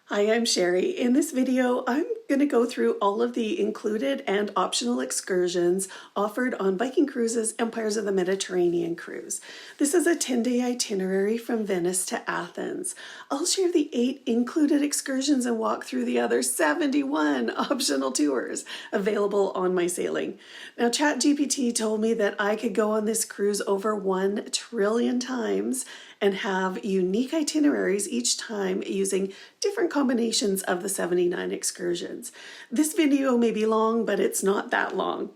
Hi, I'm Sherry. In this video, I'm going to go through all of the included and optional excursions offered on Viking Cruises' Empires of the Mediterranean cruise. This is a 10-day itinerary from Venice to Athens. I'll share the 8 included excursions and walk through the other 71 optional tours available on my sailing. Now, ChatGPT told me that I could go on this cruise over 1 trillion times and have unique itineraries each time using different combinations of the 79 excursions. This video may be long, but it's not that long.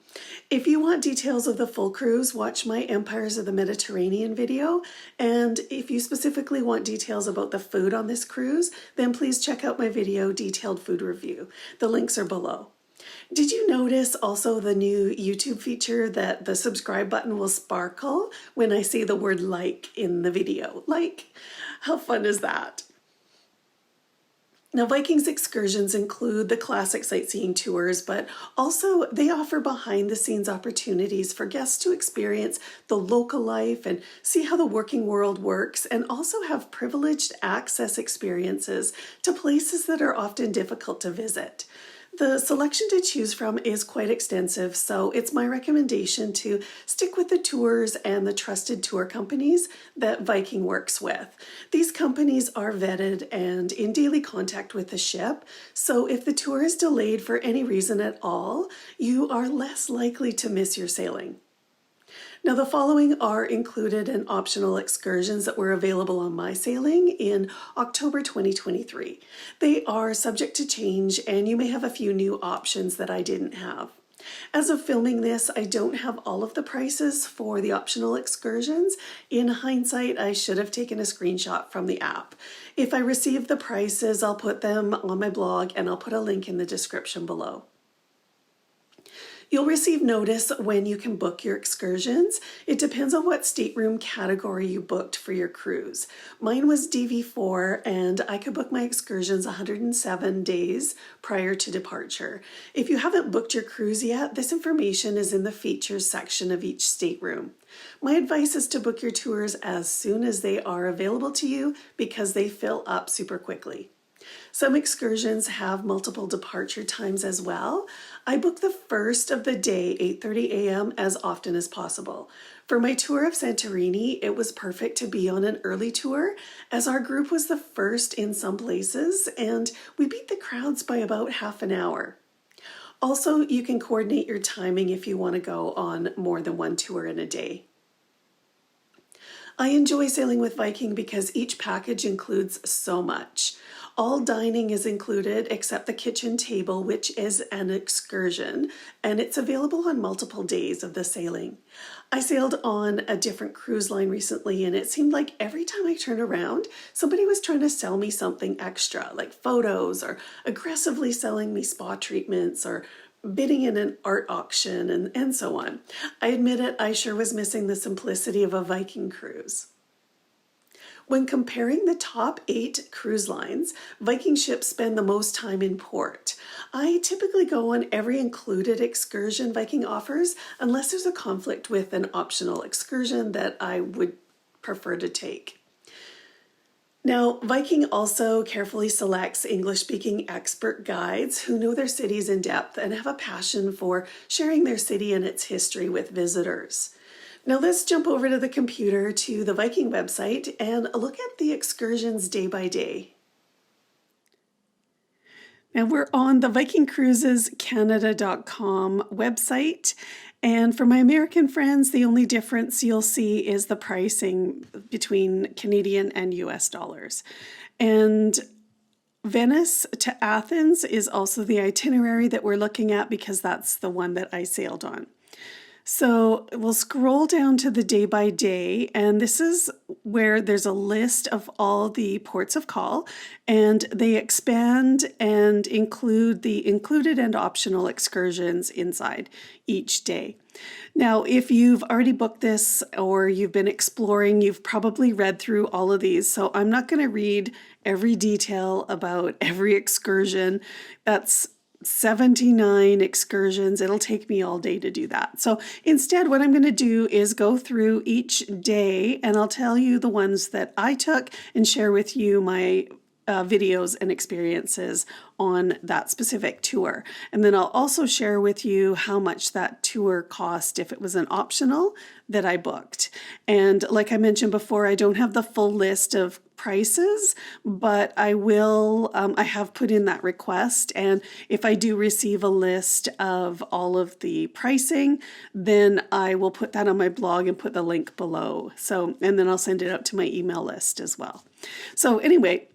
If you want details of the full cruise, watch my Empires of the Mediterranean video. And if you specifically want details about the food on this cruise, then please check out my video, Detailed Food Review. The links are below. Did you notice also the new YouTube feature that the subscribe button will sparkle when I say the word like in the video? Like, how fun is that? Now, Viking's excursions include the classic sightseeing tours, but also they offer behind-the-scenes opportunities for guests to experience the local life and see how the working world works, and also have privileged access experiences to places that are often difficult to visit. The selection to choose from is quite extensive, so it's my recommendation to stick with the tours and the trusted tour companies that Viking works with. These companies are vetted and in daily contact with the ship, so if the tour is delayed for any reason at all, you are less likely to miss your sailing. Now, the following are included and optional excursions that were available on my sailing in October 2023. They are subject to change, and you may have a few new options that I didn't have. As of filming this, I don't have all of the prices for the optional excursions. In hindsight, I should have taken a screenshot from the app. If I receive the prices, I'll put them on my blog, and I'll put a link in the description below. You'll receive notice when you can book your excursions. It depends on what stateroom category you booked for your cruise. Mine was DV4, and I could book my excursions 107 days prior to departure. If you haven't booked your cruise yet, this information is in the features section of each stateroom. My advice is to book your tours as soon as they are available to you because they fill up super quickly. Some excursions have multiple departure times as well. I book the first of the day, 8:30 a.m., as often as possible. For my tour of Santorini, it was perfect to be on an early tour, as our group was the first in some places, and we beat the crowds by about half an hour. Also, you can coordinate your timing if you want to go on more than one tour in a day. I enjoy sailing with Viking because each package includes so much. All dining is included except the kitchen table, which is an excursion, and it's available on multiple days of the sailing. I sailed on a different cruise line recently, and it seemed like every time I turned around, somebody was trying to sell me something extra, like photos, or aggressively selling me spa treatments, or bidding in an art auction, and so on. I admit it, I sure was missing the simplicity of a Viking cruise. When comparing the top 8 cruise lines, Viking ships spend the most time in port. I typically go on every included excursion Viking offers, unless there's a conflict with an optional excursion that I would prefer to take. Now, Viking also carefully selects English-speaking expert guides who know their cities in depth and have a passion for sharing their city and its history with visitors. Now let's jump over to the computer to the Viking website and look at the excursions day by day. Now we're on the vikingcruisescanada.com website, and for my American friends, the only difference you'll see is the pricing between Canadian and US dollars. And Venice to Athens is also the itinerary that we're looking at because that's the one that I sailed on. So we'll scroll down to the day by day, and this is where there's a list of all the ports of call, and they expand and include the included and optional excursions inside each day. Now, if you've already booked this or you've been exploring, you've probably read through all of these, so I'm not going to read every detail about every excursion. That's 79 excursions. It'll take me all day to do that. So instead, what I'm going to do is go through each day, and I'll tell you the ones that I took and share with you my videos and experiences on that specific tour. And then I'll also share with you how much that tour cost if it was an optional that I booked. And like I mentioned before, I don't have the full list of prices, but I will, I have put in that request. And if I do receive a list of all of the pricing, then I will put that on my blog and put the link below. So, and then I'll send it out to my email list as well. So anyway,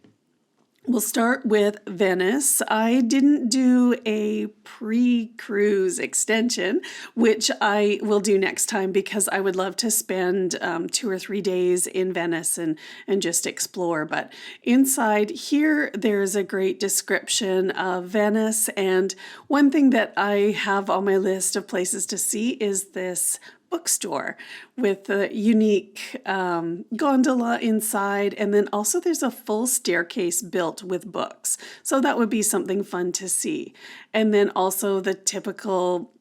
we'll start with Venice. I didn't do a pre-cruise extension, which I will do next time because I would love to spend 2 or 3 days in Venice and just explore. But inside here, there's a great description of Venice. And one thing that I have on my list of places to see is this bookstore with a unique gondola inside, and then also there's a full staircase built with books. So that would be something fun to see. And then also the typical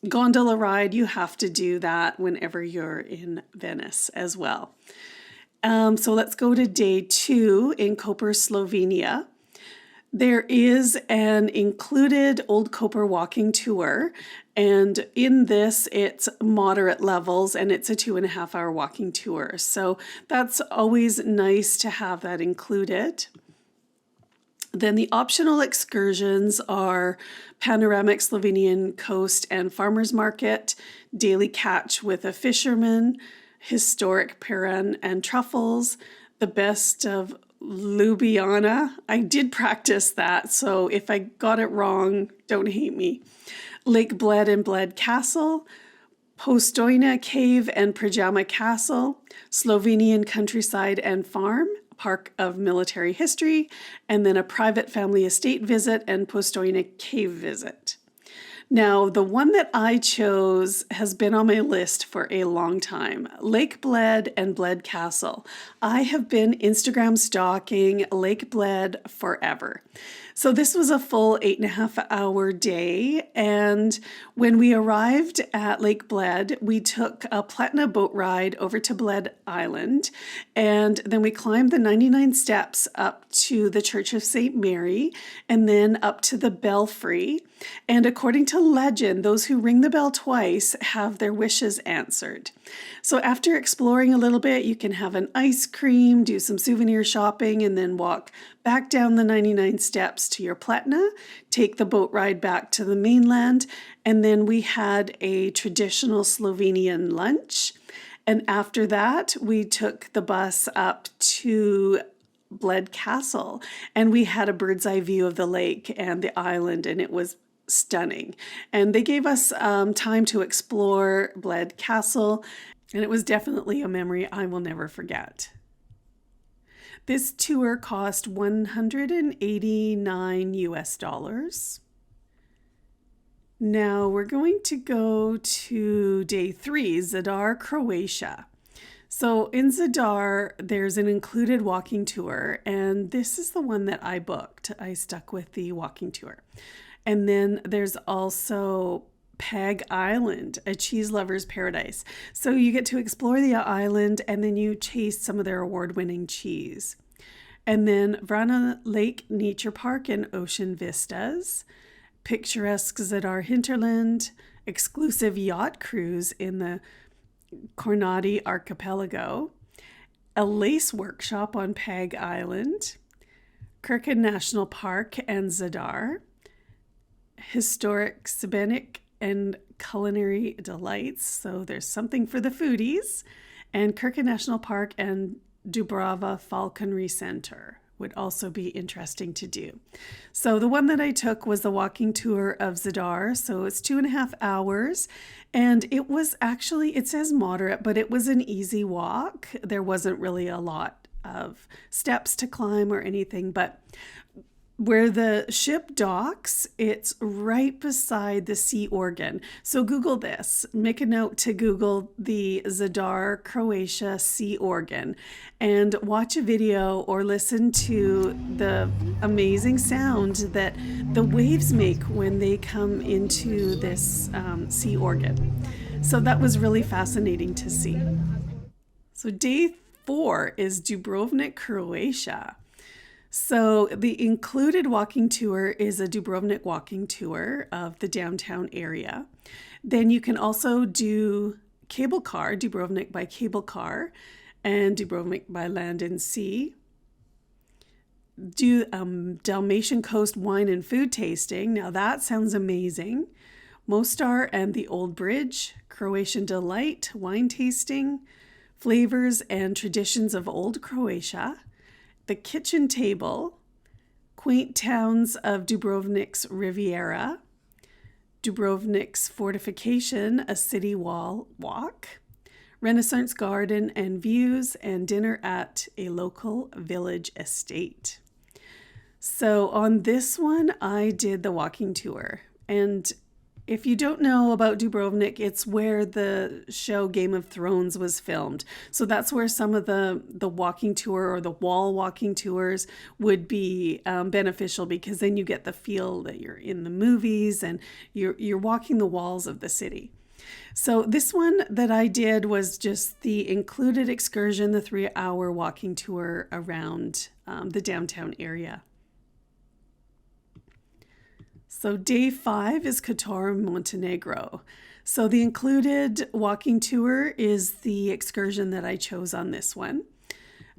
gondola ride, you have to do that whenever you're in Venice as well. So let's go to day 2 in Koper, Slovenia. There is an included Old Koper walking tour, and in this it's moderate levels and it's a 2.5-hour walking tour. So that's always nice to have that included. Then the optional excursions are panoramic Slovenian coast and farmers market, daily catch with a fisherman, historic peran and truffles, the best of Ljubljana. I did practice that, so if I got it wrong, don't hate me. Lake Bled and Bled Castle, Postojna Cave and Pajama Castle, Slovenian countryside and farm, park of military history, and then a private family estate visit and Postojna Cave visit. Now, the one that I chose has been on my list for a long time, Lake Bled and Bled Castle. I have been Instagram stalking Lake Bled forever. So this was a full 8.5-hour day, and when we arrived at Lake Bled, we took a Platina boat ride over to Bled Island, and then we climbed the 99 steps up to the Church of St. Mary, and then up to the Belfry. And according to legend, those who ring the bell twice have their wishes answered. So after exploring a little bit, you can have an ice cream, do some souvenir shopping, and then walk back down the 99 steps to your Platina, take the boat ride back to the mainland, and then we had a traditional Slovenian lunch. And after that, we took the bus up to Bled Castle, and we had a bird's eye view of the lake and the island, and it was stunning. And they gave us time to explore Bled Castle, and it was definitely a memory I will never forget. This tour cost $189 US. Now we're going to go to day 3, Zadar, Croatia. So in Zadar, there's an included walking tour, and this is the one that I booked. I stuck with the walking tour. And then there's also Pag Island, a cheese lover's paradise. So you get to explore the island and then you taste some of their award-winning cheese. And then Vrana Lake Nature Park and Ocean Vistas, picturesque Zadar hinterland, exclusive yacht cruise in the Kornati Archipelago, a lace workshop on Pag Island, Krka National Park and Zadar, historic Sibenic and culinary delights. So there's something for the foodies. And Krka National Park and Dubrava Falconry Center would also be interesting to do. So the one that I took was the walking tour of Zadar. So it's 2.5 hours. And it was actually, it says moderate, but it was an easy walk. There wasn't really a lot of steps to climb or anything, but where the ship docks, it's right beside the sea organ. So Google this, make a note to Google the Zadar, Croatia sea organ and watch a video or listen to the amazing sound that the waves make when they come into this sea organ. So that was really fascinating to see. So day 4 is Dubrovnik, Croatia. So the included walking tour is a Dubrovnik walking tour of the downtown area. Then you can also do cable car, Dubrovnik by cable car, and Dubrovnik by land and sea. Do Dalmatian coast wine and food tasting. Now that sounds amazing. Mostar and the Old Bridge, Croatian delight, wine tasting, flavors and traditions of old Croatia, the kitchen table, quaint towns of Dubrovnik's Riviera, Dubrovnik's fortification, a city wall walk, Renaissance garden and views, and dinner at a local village estate. So on this one, I did the walking tour. And if you don't know about Dubrovnik, it's where the show Game of Thrones was filmed. So that's where some of the walking tour or the wall walking tours would be beneficial, because then you get the feel that you're in the movies and you're walking the walls of the city. So this one that I did was just the included excursion, the 3-hour walking tour around the downtown area. So day 5 is Kotor, Montenegro. So the included walking tour is the excursion that I chose on this one.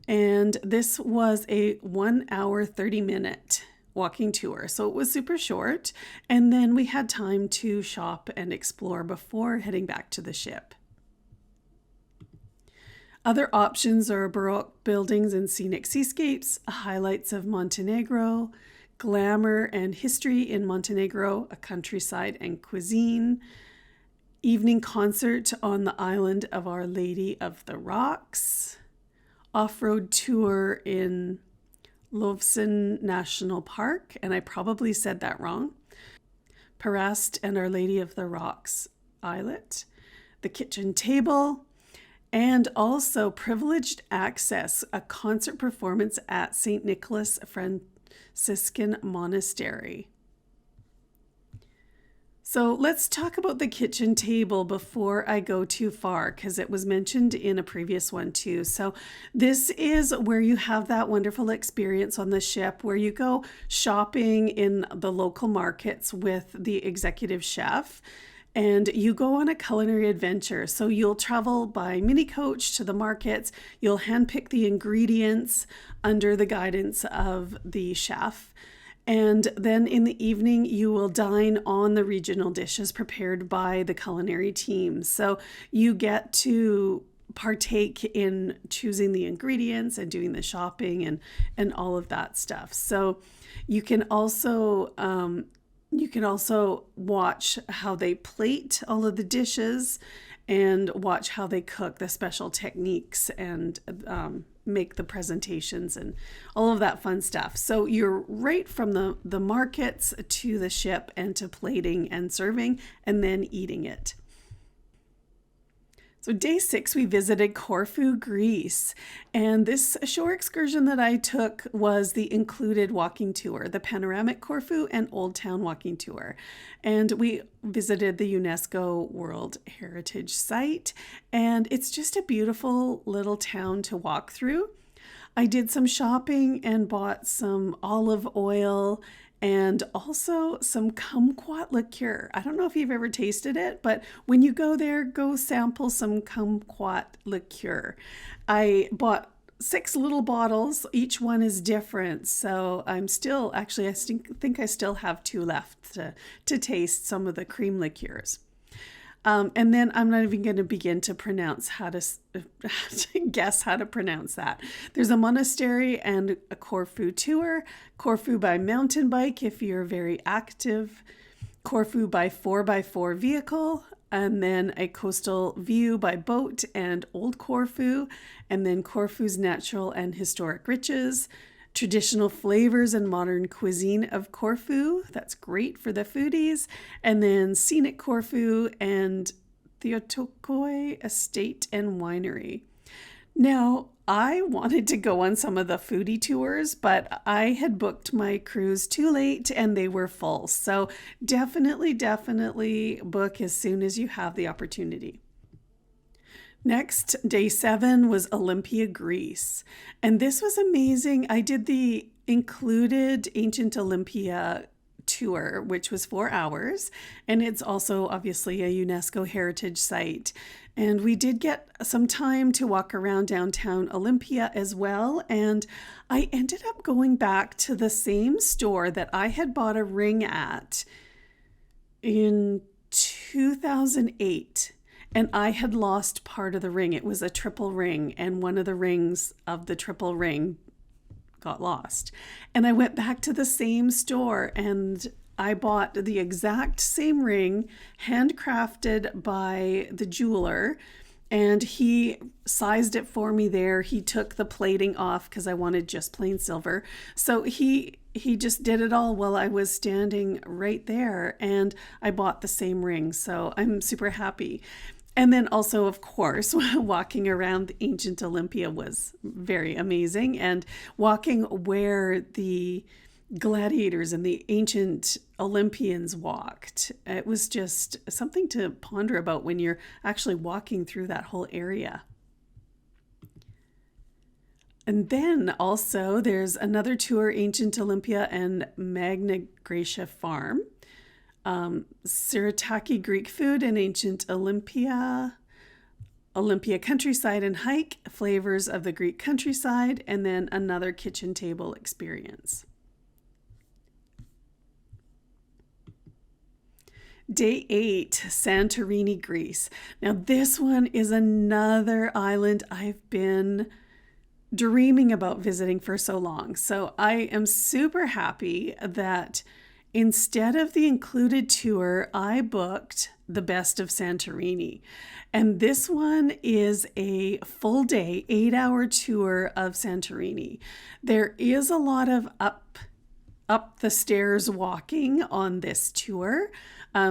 And this was a 1 hour, 30-minute walking tour. So it was super short. And then we had time to shop and explore before heading back to the ship. Other options are Baroque buildings and scenic seascapes, highlights of Montenegro, glamour and history in Montenegro, a countryside and cuisine, evening concert on the island of Our Lady of the Rocks, off-road tour in Lovsen National Park, and I probably said that wrong, Parast and Our Lady of the Rocks Islet, the kitchen table, and also privileged access, a concert performance at St. Nicholas Franciscan Monastery. So let's talk about the kitchen table before I go too far, because it was mentioned in a previous one too. So this is where you have that wonderful experience on the ship where you go shopping in the local markets with the executive chef. And you go on a culinary adventure. So you'll travel by mini coach to the markets. You'll handpick the ingredients under the guidance of the chef. And then in the evening, you will dine on the regional dishes prepared by the culinary team. So you get to partake in choosing the ingredients and doing the shopping and all of that stuff. So you can also watch how they plate all of the dishes and watch how they cook, the special techniques, and make the presentations and all of that fun stuff. So you're right from the markets to the ship and to plating and serving and then eating it. So day 6, we visited Corfu, Greece, and this shore excursion that I took was the included walking tour, the panoramic Corfu and Old Town walking tour. And we visited the UNESCO World Heritage Site, and it's just a beautiful little town to walk through. I did some shopping and bought some olive oil and also some kumquat liqueur. I don't know if you've ever tasted it, but when you go there, go sample some kumquat liqueur. I bought 6 little bottles. Each one is different. So I'm still, actually, I think I still have 2 left to taste some of the cream liqueurs. And then I'm not even going to begin to pronounce how to guess how to pronounce that. There's a monastery and a Corfu tour. Corfu by mountain bike if you're very active. Corfu by 4x4 vehicle. And then a coastal view by boat and Old Corfu. And then Corfu's natural and historic riches. Traditional flavors and modern cuisine of Corfu. That's great for the foodies. And then scenic Corfu and Theotokoi Estate and Winery. Now, I wanted to go on some of the foodie tours, but I had booked my cruise too late and they were full. So definitely book as soon as you have the opportunity. Next, day 7 was Olympia, Greece. And this was amazing. I did the included ancient Olympia tour, which was 4 hours, and it's also obviously a UNESCO heritage site. And we did get some time to walk around downtown Olympia as well. And I ended up going back to the same store that I had bought a ring at in 2008. And I had lost part of the ring. It was a triple ring, and one of the rings of the triple ring got lost. And I went back to the same store and I bought the exact same ring, handcrafted by the jeweler, and he sized it for me there. He took the plating off because I wanted just plain silver. So he just did it all while I was standing right there, and I bought the same ring. So I'm super happy. And then also, of course, walking around ancient Olympia was very amazing, and walking where the gladiators and the ancient Olympians walked. It was just something to ponder about when you're actually walking through that whole area. And then also there's another tour, Ancient Olympia and Magna Graecia Farm. Sirataki Greek food and ancient Olympia, Olympia countryside and hike, flavors of the Greek countryside, and then another kitchen table experience. Day 8, Santorini, Greece. Now this one is another island I've been dreaming about visiting for so long. So I am super happy that instead of the included tour, I booked the Best of Santorini. And this one is a full day, 8-hour tour of Santorini. There is a lot of up the stairs walking on this tour.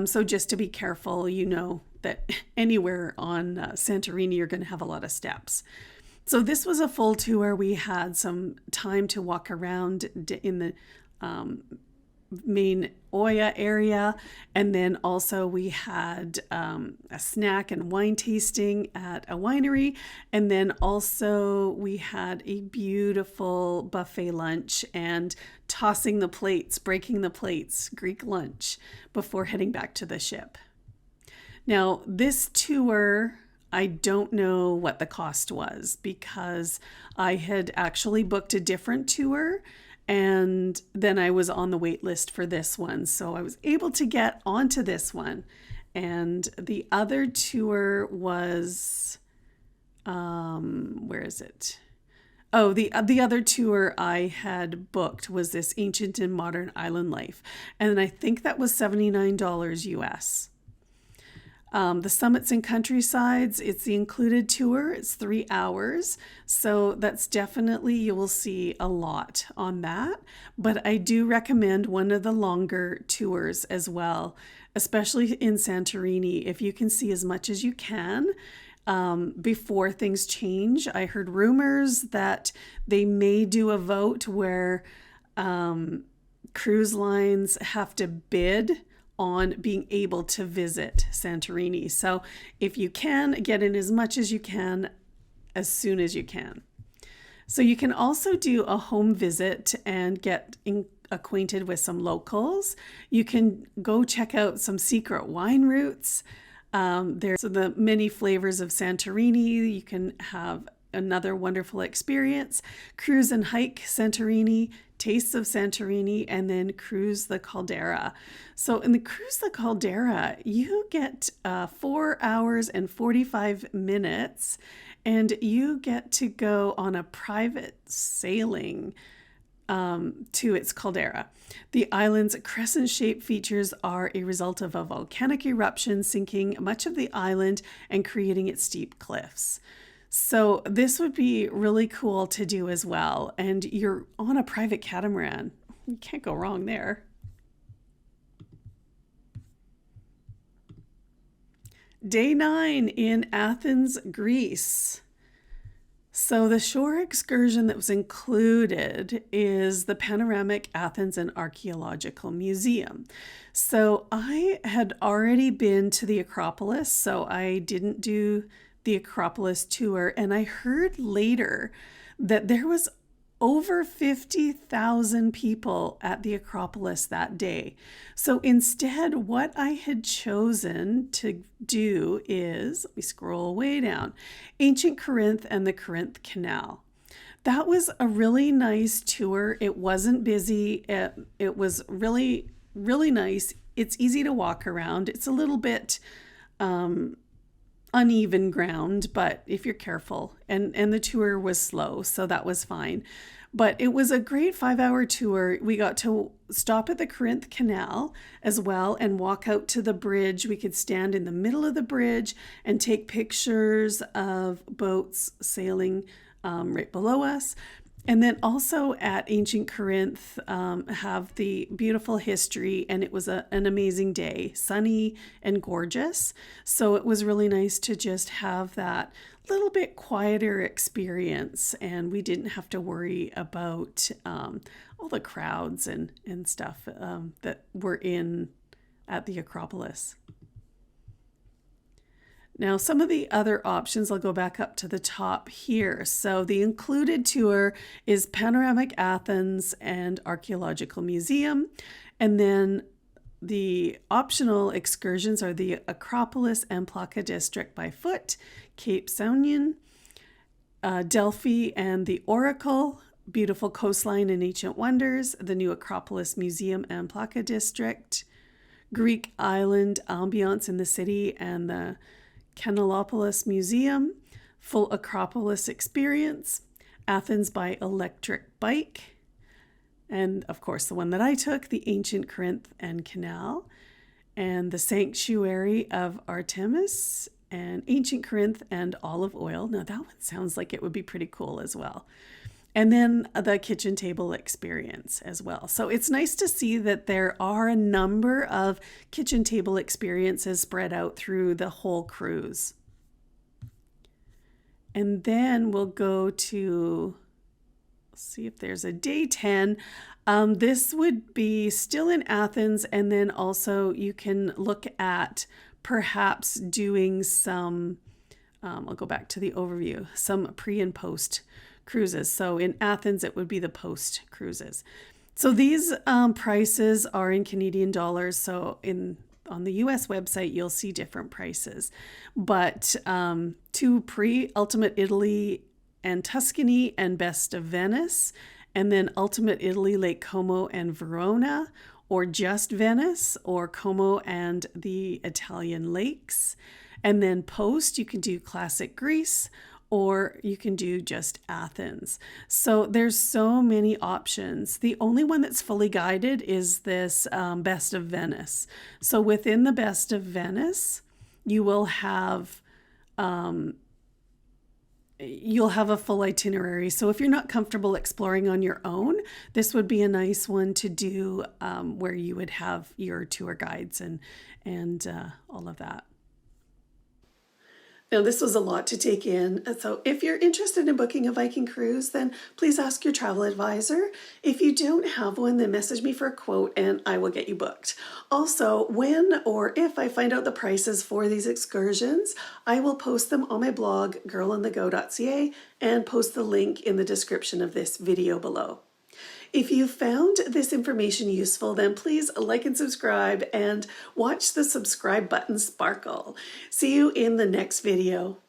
So just to be careful, you know that anywhere on Santorini, you're going to have a lot of steps. So this was a full tour. We had some time to walk around in the main Oya area. And then also we had a snack and wine tasting at a winery. And then also we had a beautiful buffet lunch and tossing the plates, breaking the plates, Greek lunch before heading back to the ship. Now, this tour, I don't know what the cost was because I had actually booked a different tour and then I was on the wait list for this one. So I was able to get onto this one. And the other tour was, where is it? Oh, the other tour I had booked was this Ancient and Modern Island Life. And I think that was $79 US. The summits and countrysides, it's the included tour. It's 3 hours. So that's definitely, you will see a lot on that. But I do recommend one of the longer tours as well, especially in Santorini, if you can see as much as you can before things change. I heard rumors that they may do a vote where cruise lines have to bid on being able to visit Santorini. So if you can, get in as much as you can, as soon as you can. So you can also do a home visit and get acquainted with some locals. You can go check out some secret wine routes. There's the many flavors of Santorini. You can have another wonderful experience. Cruise and hike Santorini, tastes of Santorini, and then cruise the caldera. So in the cruise the caldera, you get 4 hours and 45 minutes, and you get to go on a private sailing to its caldera. The island's crescent-shaped features are a result of a volcanic eruption sinking much of the island and creating its steep cliffs. So this would be really cool to do as well. And you're on a private catamaran. You can't go wrong there. Day 9 in Athens, Greece. So the shore excursion that was included is the Panoramic Athens and Archaeological Museum. So I had already been to the Acropolis, so I didn't do the Acropolis tour, and I heard later that there was over 50,000 people at the Acropolis that day. So instead, what I had chosen to do is, let me scroll way down, Ancient Corinth and the Corinth Canal. That was a really nice tour. It wasn't busy. It was really, really nice. It's easy to walk around. It's a little bit uneven ground, but if you're careful, and the tour was slow, so that was fine. But it was a great 5-hour tour. We got to stop at the Corinth Canal as well and walk out to the bridge. We could stand in the middle of the bridge and take pictures of boats sailing right below us. And then also at Ancient Corinth, have the beautiful history, and it was an amazing day, sunny and gorgeous. So it was really nice to just have that little bit quieter experience, and we didn't have to worry about all the crowds and stuff that were in at the Acropolis. Now, some of the other options, I'll go back up to the top here. So the included tour is Panoramic Athens and Archaeological Museum. And then the optional excursions are the Acropolis and Plaka District by foot, Cape Saunion, Delphi and the Oracle, beautiful coastline and ancient wonders, the new Acropolis Museum and Plaka District, Greek island ambiance in the city and the Kanalopolis Museum, full Acropolis experience, Athens by electric bike, and of course the one that I took, the Ancient Corinth and Canal, and the Sanctuary of Artemis, and Ancient Corinth and olive oil. Now that one sounds like it would be pretty cool as well. And then the kitchen table experience as well. So it's nice to see that there are a number of kitchen table experiences spread out through the whole cruise. And then we'll go to, see if there's a day 10. This would be still in Athens, and then also you can look at perhaps doing some, I'll go back to the overview, some pre and post cruises. So in Athens, it would be the post cruises. So these prices are in Canadian dollars. So on the US website, you'll see different prices. But to pre Ultimate Italy and Tuscany and Best of Venice, and then Ultimate Italy, Lake Como and Verona, or just Venice, or Como and the Italian lakes. And then post, you can do Classic Greece, or you can do just Athens. So there's so many options. The only one that's fully guided is this Best of Venice. So within the Best of Venice, you will have a full itinerary. So if you're not comfortable exploring on your own, this would be a nice one to do, where you would have your tour guides and all of that. Now, this was a lot to take in. So if you're interested in booking a Viking cruise, then please ask your travel advisor. If you don't have one, then message me for a quote and I will get you booked. Also, when or if I find out the prices for these excursions, I will post them on my blog, girlandthego.ca, and post the link in the description of this video below. If you found this information useful, then please like and subscribe and watch the subscribe button sparkle. See you in the next video.